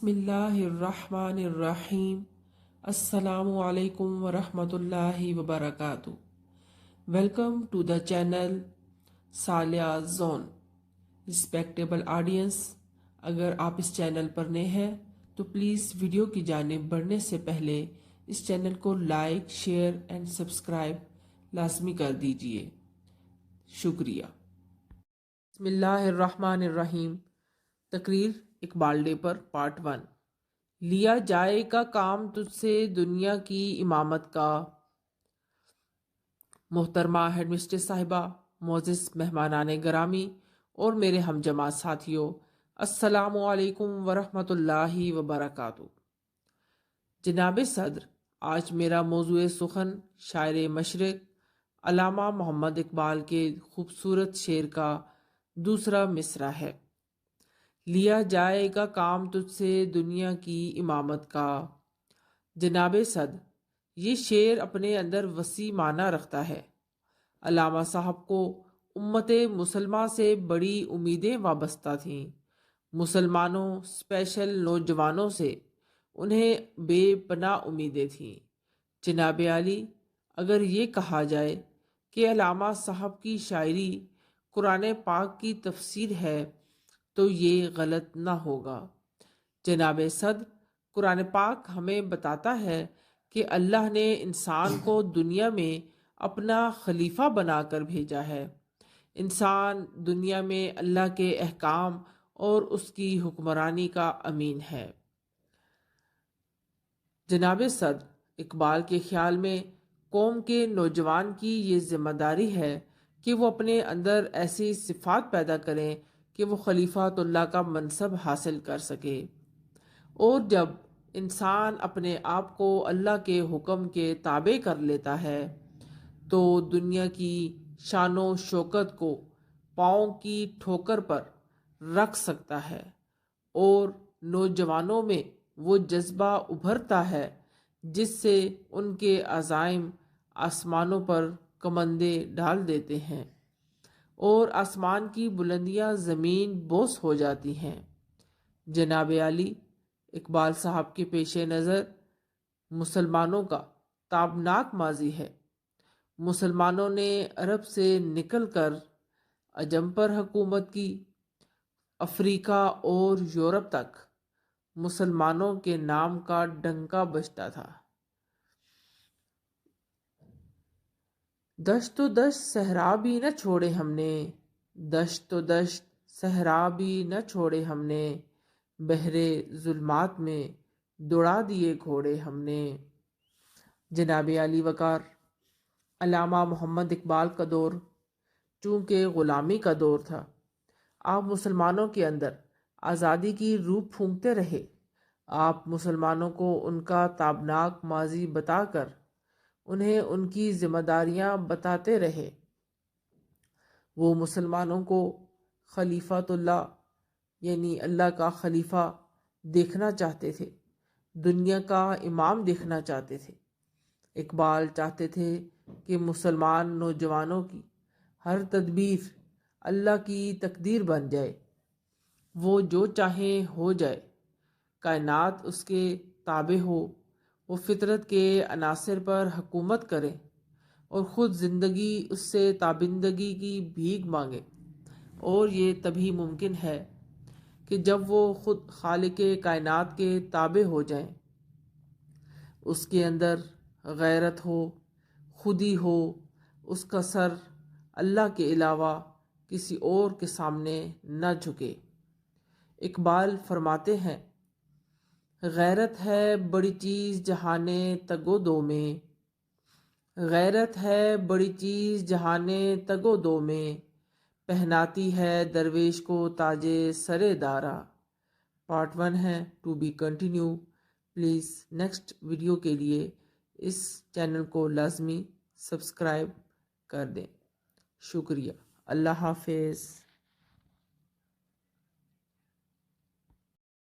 बिस्मिल्लाहिर्रहमानिर्रहीम। अस्सलामु अलैकुम वरहमतुल्लाहि वबरकातुह। Welcome to the channel Saliya zone. Respectable audience, अगर आप इस चैनल पर नए हैं तो प्लीज़ वीडियो की जानिब बढ़ने से पहले इस चैनल को लाइक, शेयर एंड सब्सक्राइब लाजमी कर दीजिए। शुक्रिया। बिस्मिल्लाहिर्रहमानिर्रहीम। तकरीर इकबाल डे पर पार्ट 1। लिया जाएगा काम तुझसे दुनिया की इमामत का। मोहतरमा हेडमिस्ट्रेस साहिबा, मोअज़्ज़िज़ मेहमानाने गरामी और मेरे हमजमात साथियों, अस्सलामु अलैकुम वरहमतुल्लाहि वबरकातुह। जनाब सदर, आज मेरा मौज़ूए सुखन शायर मशरिक़ अल्लामा मोहम्मद इकबाल के खूबसूरत शेर का दूसरा मिसरा है। लिया जाएगा काम तुझसे दुनिया की इमामत का। जनाब सद, ये शेर अपने अंदर वसी माना रखता है। अल्लामा साहब को उम्मत मुसलमान से बड़ी उम्मीदें वाबस्ता थीं। मुसलमानों स्पेशल नौजवानों से उन्हें बेपनाह उम्मीदें थीं। जनाब आली, अगर ये कहा जाए कि अल्लामा साहब की शायरी कुरान पाक की तफसीर है तो ये गलत ना होगा। जनाब सद, कुरान पाक हमें बताता है कि अल्लाह ने इंसान को दुनिया में अपना खलीफा बनाकर भेजा है। इंसान दुनिया में अल्लाह के अहकाम और उसकी हुक्मरानी का अमीन है। जनाब सद, इकबाल के ख्याल में कौम के नौजवान की ये जिम्मेदारी है कि वो अपने अंदर ऐसी सिफात पैदा करें कि वो खलीफातुल्लाह का मनसब हासिल कर सके। और जब इंसान अपने आप को अल्लाह के हुक्म के ताबे कर लेता है तो दुनिया की शानो शौकत को पाँव की ठोकर पर रख सकता है और नौजवानों में वो जज्बा उभरता है जिससे उनके अज़ाइम आसमानों पर कमंदे डाल देते हैं और आसमान की बुलंदियां ज़मीन बोस हो जाती हैं। जनाब आली, इकबाल साहब के पेश नज़र मुसलमानों का ताबनाक माजी है। मुसलमानों ने अरब से निकलकर अजम पर हुकूमत की। अफ्रीका और यूरोप तक मुसलमानों के नाम का डंका बजता था। दश्तो दश्त सहरा भी न छोड़े हमने, दश्तो दश्त सहरा भी न छोड़े हमने, बहरे जुल्मात में दौड़ा दिए घोड़े हमने। जनाब अली वकार, अल्लामा मोहम्मद इकबाल का दौर चूँकि ग़ुलामी का दौर था, आप मुसलमानों के अंदर आज़ादी की रूह फूंकते रहे। आप मुसलमानों को उनका ताबनाक माजी बताकर उन्हें उनकी जिम्मेदारियां बताते रहे। वो मुसलमानों को खलीफातुल्लाह यानी अल्लाह का खलीफा देखना चाहते थे, दुनिया का इमाम देखना चाहते थे। इकबाल चाहते थे कि मुसलमान नौजवानों की हर तदबीर अल्लाह की तकदीर बन जाए। वो जो चाहे हो जाए, कायनात उसके ताबे हो, वो फितरत के अनासर पर हुकूमत करे और ख़ुद ज़िंदगी उससे ताबिंदगी की भीख मांगे। और ये तभी मुमकिन है कि जब वो ख़ुद खालिक़े कायनात के ताबे हो जाएं, उसके अंदर गैरत हो, खुदी हो, उसका सर अल्लाह के अलावा किसी और के सामने न झुके। इकबाल फरमाते हैं, गैरत है बड़ी चीज़ जहाने तगो दो में, गैरत है बड़ी चीज़ जहाने तगो दो में, पहनाती है दरवेश को ताजे सरे दारा। पार्ट 1 है, to be continue. Please next video के लिए इस चैनल को लाजमी सब्सक्राइब कर दें। शुक्रिया। अल्लाह हाफिज़।